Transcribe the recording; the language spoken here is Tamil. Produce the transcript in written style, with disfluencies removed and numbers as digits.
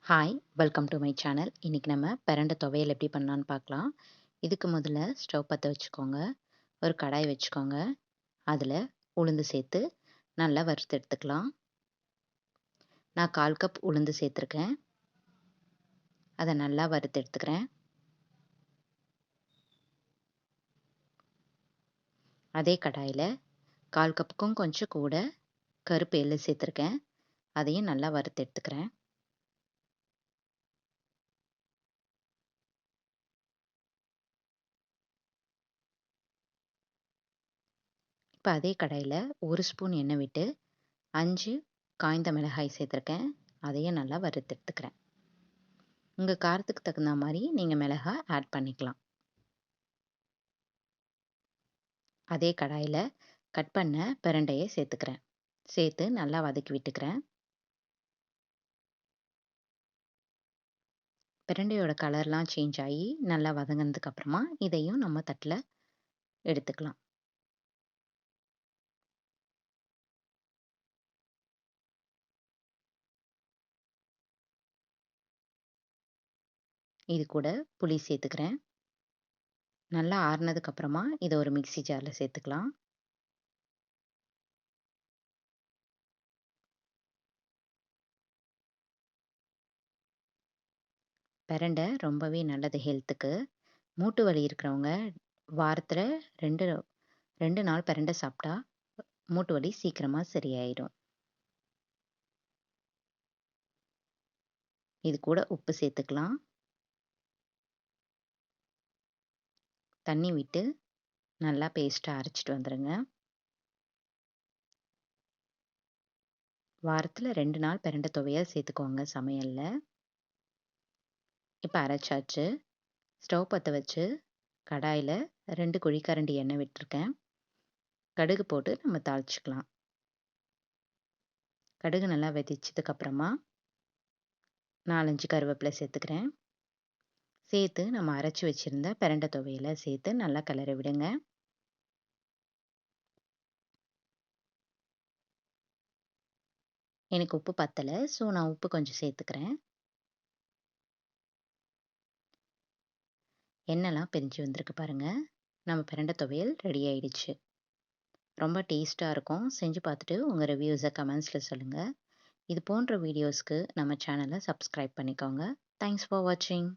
Hi! Welcome do my channel. இன்னைக்கு நம்ம பிரண்ட துவையல் எப்படி பண்ணலான்னு பார்க்கலாம். இதுக்கு முதல்ல ஸ்டவ் பத்த வச்சுக்கோங்க. ஒரு கடாய் வச்சுக்கோங்க. அதில உளுந்து சேர்த்து நல்லா வறுத்து எடுத்துக்கலாம். நான் 1/4 கப் உளுந்து சேர்த்துருக்கேன். அத நல்லா வறுத்து எடுத்துக்கிறேன். அதே கடாயில 1/4 கப்புக்கும் கொஞ்சம் கூட கருப்பு எள்ளு சேர்த்துருக்கேன். அதையும் நல்லா வறுத்து எடுத்துக்கிறேன். இப்ப அதே கடாயில 1 ஸ்பூன் எண்ணெய் விட்டு 5 காய்ந்த மிளகாய் சேர்த்துருக்கேன். அதையும் நல்லா வறுத்து எடுத்துக்கிறேன். உங்க காரத்துக்கு தகுந்த மாரி நீங்க மிளகாய் ஆட் பண்ணிக்கலாம். அதே கடாயில கட் பண்ண பிரண்டைய சேர்த்துக்கிறேன். சேர்த்து நல்லா வதக்கி விட்டுக்கிறேன். பிரண்டையோட கலர்லாம் சேஞ்ச் ஆகி நல்லா வதங்கினதுக்கு அப்புறமா இதையும் நம்ம தட்டுல எடுத்துக்கலாம். இது கூட புளி சேர்த்துக்கிறேன். நல்லா ஆறுனதுக்கு அப்புறமா இதை ஒரு மிக்ஸி ஜார்ல சேர்த்துக்கலாம். பிரண்டை ரொம்பவே நல்லது ஹெல்த்துக்கு. மூட்டு வலி இருக்கிறவங்க வாரத்துல 2 நாள் பிரண்டை சாப்பிட்டா மூட்டு வலி சீக்கிரமா சரியாயிடும். இது கூட உப்பு சேர்த்துக்கலாம். தண்ணி விட்டு நல்லா பேஸ்ட்டா அரைச்சிட்டு வந்துருங்க. வாரத்துல 2 நாள் பிரண்டை துவையல் சேர்த்துக்கோங்க சமையல்ல. இப்ப அரைச்சாச்சு. ஸ்டவ் பத்த வச்சு கடாயில 2 குழிக்கரண்டி எண்ணெய் விட்டுருக்கேன். கடுகு போட்டு நம்ம தாளிச்சுக்கலாம். கடுகு நல்லா வெடிச்சதுக்கு அப்புறமா 4, 5 கருவேப்பிலை சேர்த்துக்கிறேன். சேர்த்து நம்ம அரைச்சு வச்சிருந்த பிரண்டை துவையலை சேர்த்து நல்லா கிளறி விடுங்க. எனக்கு உப்பு பத்தல. ஸோ நான் உப்பு கொஞ்சம் சேர்த்துக்கிறேன். எண்ணெய்லாம் பிரிஞ்சு வந்திருக்கு பாருங்க. நம்ம பிரண்டை துவையல் ரெடி ஆயிடுச்சு. ரொம்ப டேஸ்ட்டா இருக்கும். செஞ்சு பார்த்துட்டு உங்க ரிவ்யூஸை கமெண்ட்ஸ்ல சொல்லுங்க. இது போன்ற வீடியோஸ்க்கு நம்ம சேனலை சப்ஸ்கிரைப் பண்ணிக்கோங்க. தேங்க்ஸ் ஃபார் வாட்சிங்.